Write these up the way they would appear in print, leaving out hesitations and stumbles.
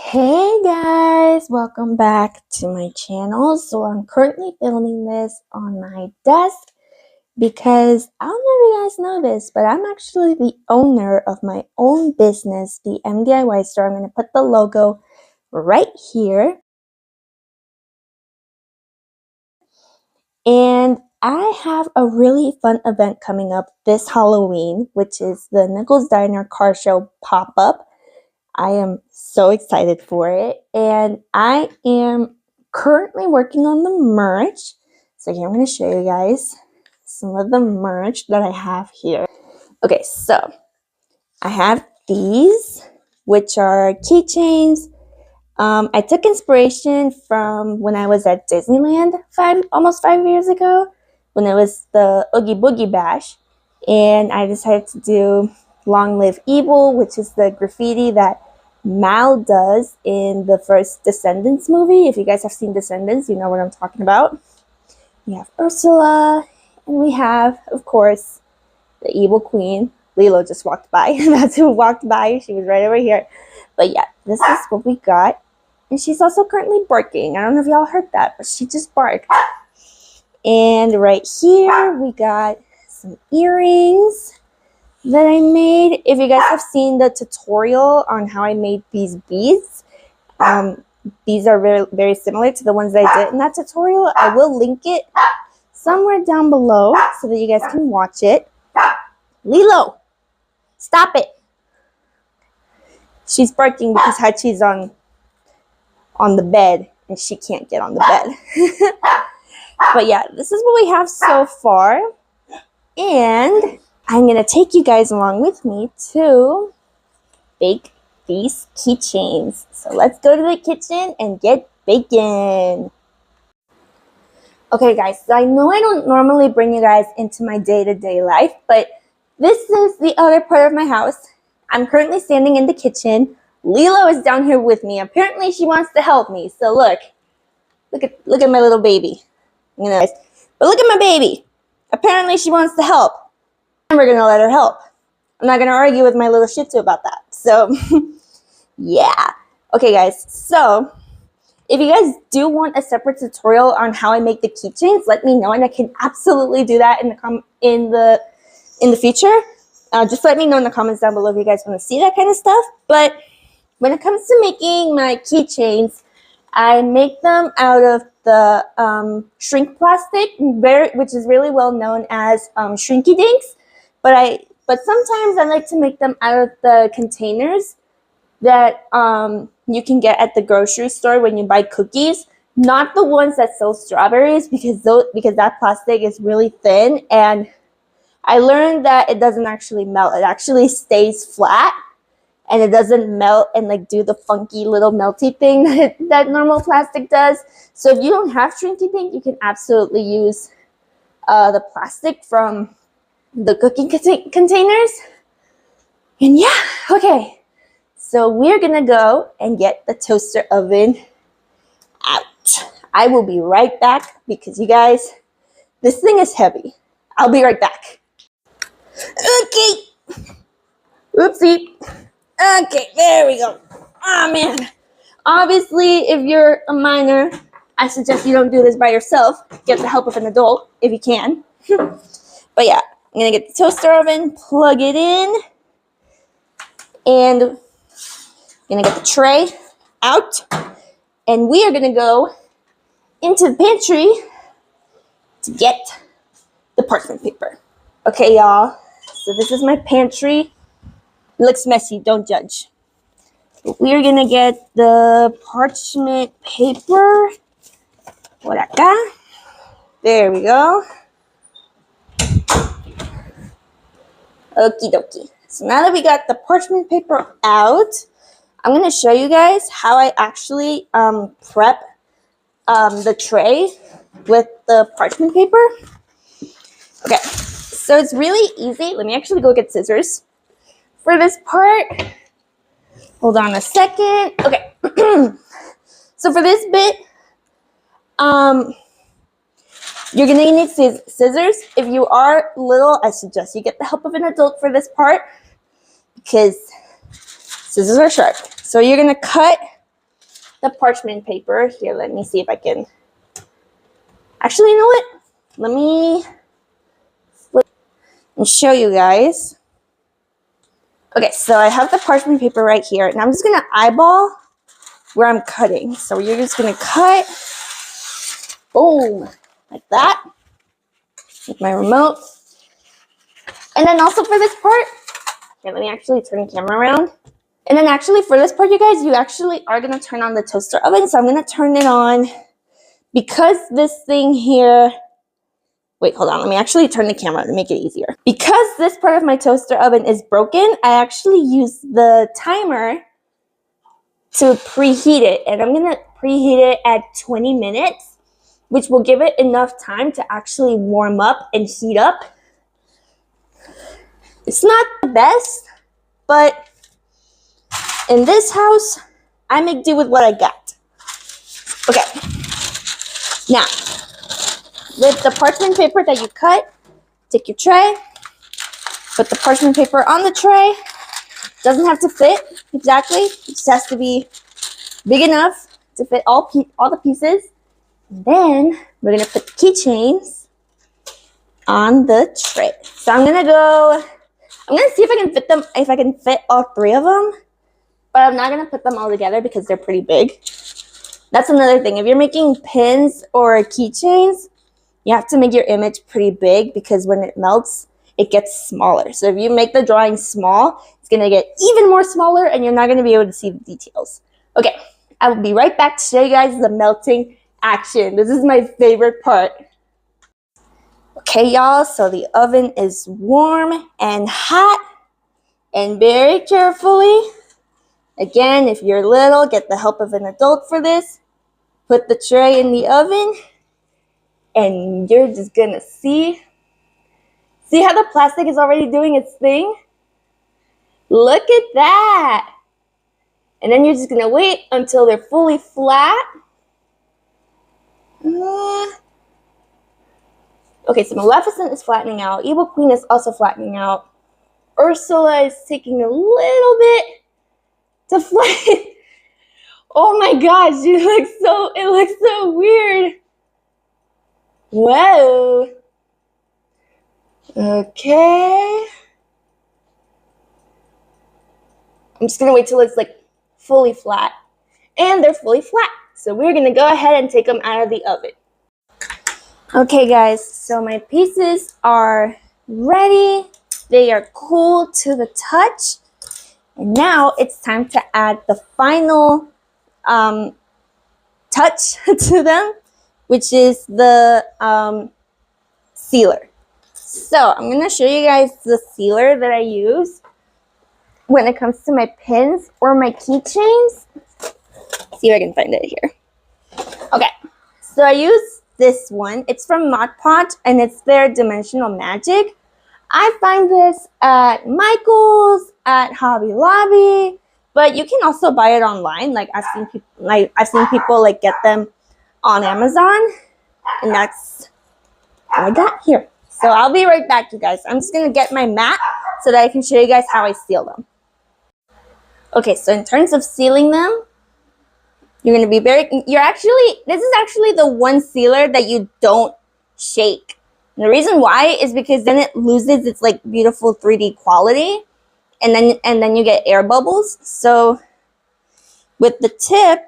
Hey guys, welcome back to my channel. So I'm currently filming this on my desk because I don't know if you guys know this, but I'm actually the owner of my own business, the MDIY store. I'm going to put the logo right here. And I have a really fun event coming up this Halloween, which is the Nichols Diner Car Show pop-up. I am so excited for it, and I am currently working on the merch. So here I'm going to show you guys some of the merch that I have here. Okay, so I have these, which are keychains. I took inspiration from when I was at Disneyland almost 5 years ago, when it was the Oogie Boogie Bash, and I decided to do Long Live Evil, which is the graffiti that Mal does in the first Descendants movie. If you guys have seen Descendants, you know what I'm talking about. We have Ursula, and we have, of course, the evil queen. Lilo just walked by. That's who walked by. She was right over here. But yeah, this is what we got. And she's also currently barking. I don't know if y'all heard that, but she just barked. And right here, we got some earrings that I made. If you guys have seen the tutorial on how I made these beads, these are very, very similar to the ones that I did in that tutorial. I will link it somewhere down below so that you guys can watch it. Lilo, stop it. She's barking because Hachi's on the bed and she can't get on the bed. But yeah, this is what we have so far. And I'm going to take you guys along with me to bake these keychains. So let's go to the kitchen and get baking. Okay guys, so I know I don't normally bring you guys into my day-to-day life, but this is the other part of my house. I'm currently standing in the kitchen. Lilo is down here with me. Apparently she wants to help me. So look at my little baby. You know, but look at my baby. Apparently she wants to help. And we're gonna let her help. I'm not gonna argue with my little Shih Tzu about that. So yeah. Okay guys, so if you guys do want a separate tutorial on how I make the keychains, let me know and I can absolutely do that in the future. Just let me know in the comments down below if you guys want to see that kind of stuff. But when it comes to making my keychains, I make them out of the shrink plastic, which is really well known as Shrinky Dinks. But sometimes I like to make them out of the containers that you can get at the grocery store when you buy cookies. Not the ones that sell strawberries, because that plastic is really thin, and I learned that it doesn't actually melt. It actually stays flat, and it doesn't melt and like do the funky little melty thing that normal plastic does. So if you don't have Shrinky Dink, you can absolutely use the plastic from the cookie containers. And yeah, okay. So we're gonna go and get the toaster oven out. I will be right back because you guys, this thing is heavy. I'll be right back. Okay. Oopsie. Okay, there we go. Oh man. Obviously, if you're a minor, I suggest you don't do this by yourself. Get the help of an adult if you can. But yeah, I'm gonna get the toaster oven, plug it in, and I'm gonna get the tray out, and we are gonna go into the pantry to get the parchment paper. Okay, y'all. So this is my pantry. It looks messy, don't judge. But we're gonna get the parchment paper. Por acá. There we go. Okie dokie. So now that we got the parchment paper out, I'm gonna show you guys how I actually prep the tray with the parchment paper. Okay, so it's really easy. Let me actually go get scissors for this part. Hold on a second. Okay. So for this bit, you're gonna need scissors. If you are little, I suggest you get the help of an adult for this part because scissors are sharp. So you're gonna cut the parchment paper. Here, let me see if I can. Actually, you know what? Let me flip and show you guys. Okay, so I have the parchment paper right here, and I'm just gonna eyeball where I'm cutting. So you're just gonna cut, boom, like that, with my remote. And then also for this part, here, let me actually turn the camera around. And then actually for this part, you guys, you actually are gonna turn on the toaster oven. So I'm gonna turn it on because this thing here, wait, hold on. Let me actually turn the camera to make it easier. Because this part of my toaster oven is broken, I actually use the timer to preheat it. And I'm going to preheat it at 20 minutes, which will give it enough time to actually warm up and heat up. It's not the best, but in this house, I make do with what I got. Okay. Now, with the parchment paper that you cut, take your tray, put the parchment paper on the tray. Doesn't have to fit exactly. It just has to be big enough to fit all the pieces. And then we're gonna put the keychains on the tray. So I'm gonna see if I can fit them, if I can fit all 3 of them. But I'm not gonna put them all together because they're pretty big. That's another thing. If you're making pins or keychains, you have to make your image pretty big because when it melts, it gets smaller. So if you make the drawing small, it's gonna get even more smaller and you're not gonna be able to see the details. Okay, I will be right back to show you guys the melting action. This is my favorite part. Okay, y'all, so the oven is warm and hot, and very carefully, again, if you're little, get the help of an adult for this. Put the tray in the oven, and you're just gonna see how the plastic is already doing its thing? Look at that. And then you're just gonna wait until they're fully flat. Okay, so Maleficent is flattening out. Evil Queen is also flattening out. Ursula is taking a little bit to flatten. Oh my gosh, it looks so weird. Whoa. Okay. I'm just gonna wait till it's like fully flat. And they're fully flat. So we're gonna go ahead and take them out of the oven. Okay guys, so my pieces are ready. They are cool to the touch. And now it's time to add the final touch to them, which is the sealer. So I'm gonna show you guys the sealer that I use when it comes to my pins or my keychains. See if I can find it here. Okay, so I use this one. It's from Mod Podge and it's their Dimensional Magic. I find this at Michael's, at Hobby Lobby, but you can also buy it online. Like I've seen people like get them on Amazon, and that's what I got here. So I'll be right back, you guys. I'm just gonna get my mat so that I can show you guys how I seal them. Okay, so in terms of sealing them, you're gonna be this is actually the one sealer that you don't shake. And the reason why is because then it loses its like beautiful 3D quality, and then you get air bubbles. So with the tip,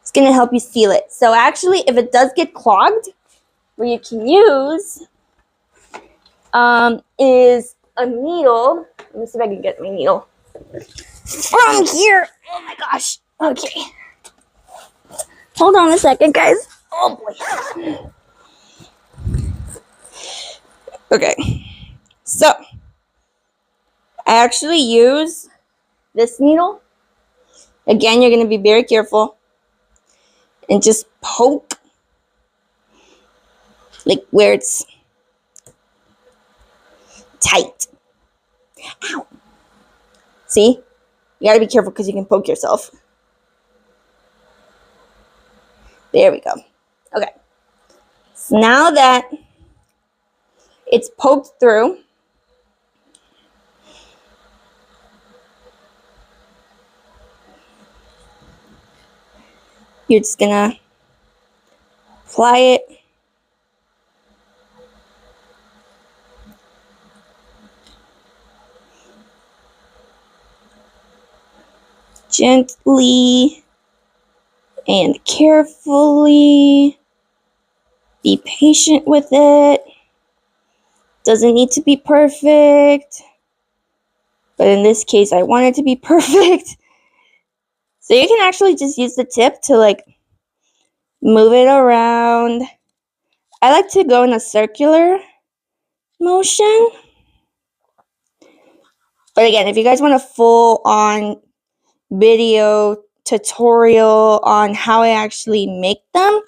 it's gonna help you seal it. So actually, if it does get clogged, what you can use is a needle. Let me see if I can get my needle from here. Oh my gosh. Okay. Hold on a second, guys. Oh boy. Okay. So, I actually use this needle. Again, you're going to be very careful. And just poke. Like where it's tight. Ow. See? You gotta be careful because you can poke yourself. There we go. Okay. So now that it's poked through, You're just gonna apply it. Gently and carefully. Be patient with it. Doesn't need to be perfect. But in this case, I want it to be perfect. So you can actually just use the tip to like move it around. I like to go in a circular motion. But again, if you guys want a full-on video tutorial on how I actually make them,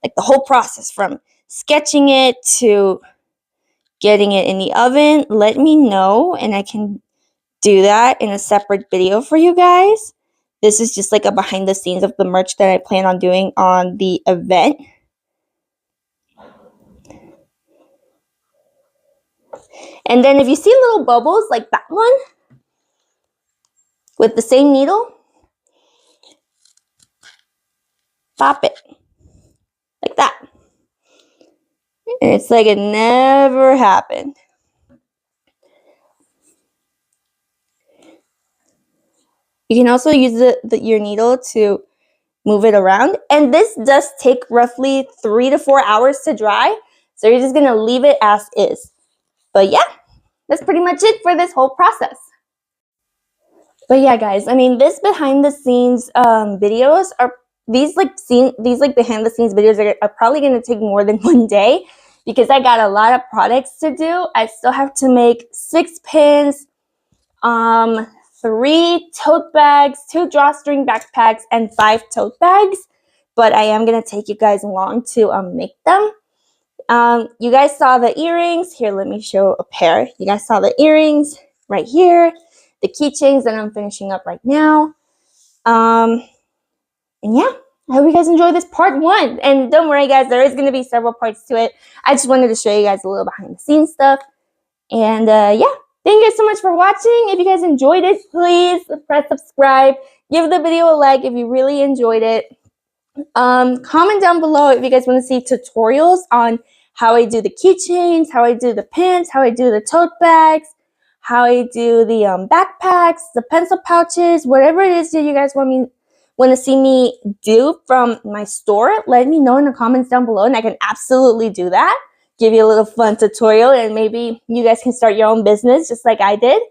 like the whole process from sketching it to getting it in the oven, let me know and I can do that in a separate video for you guys. This is just like a behind the scenes of the merch that I plan on doing on the event. And then if you see little bubbles like that one with the same needle, pop it like that. And it's like it never happened. You can also use your needle to move it around. And this does take roughly 3 to 4 hours to dry. So you're just going to leave it as is. But yeah, that's pretty much it for this whole process. But yeah, guys, I mean, this behind the scenes videos are these behind the scenes videos are probably going to take more than one day because I got a lot of products to do. I still have to make 6 pins, 3 tote bags, 2 drawstring backpacks, and 5 tote bags. But I am going to take you guys along to make them. You guys saw the earrings. Here, let me show a pair. You guys saw the earrings right here. The keychains that I'm finishing up right now. And yeah, I hope you guys enjoy this part 1. And don't worry, guys, there is going to be several parts to it. I just wanted to show you guys a little behind the scenes stuff. And yeah, thank you guys so much for watching. If you guys enjoyed it, please press subscribe. Give the video a like if you really enjoyed it. Comment down below if you guys want to see tutorials on how I do the keychains, how I do the pins, how I do the tote bags, how I do the backpacks, the pencil pouches, whatever it is that you guys want to see me do from my store. Let me know in the comments down below and I can absolutely do that. Give you a little fun tutorial and maybe you guys can start your own business just like I did.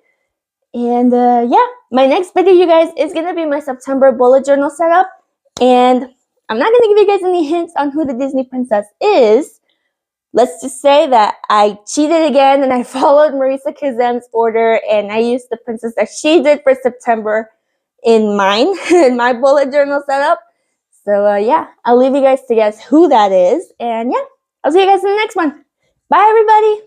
And yeah, my next video, you guys, is going to be my September bullet journal setup. And I'm not going to give you guys any hints on who the Disney princess is. Let's just say that I cheated again and I followed Marisa Kazem's order and I used the princess that she did for September in mine, in my bullet journal setup. So yeah, I'll leave you guys to guess who that is. And yeah, I'll see you guys in the next one. Bye, everybody.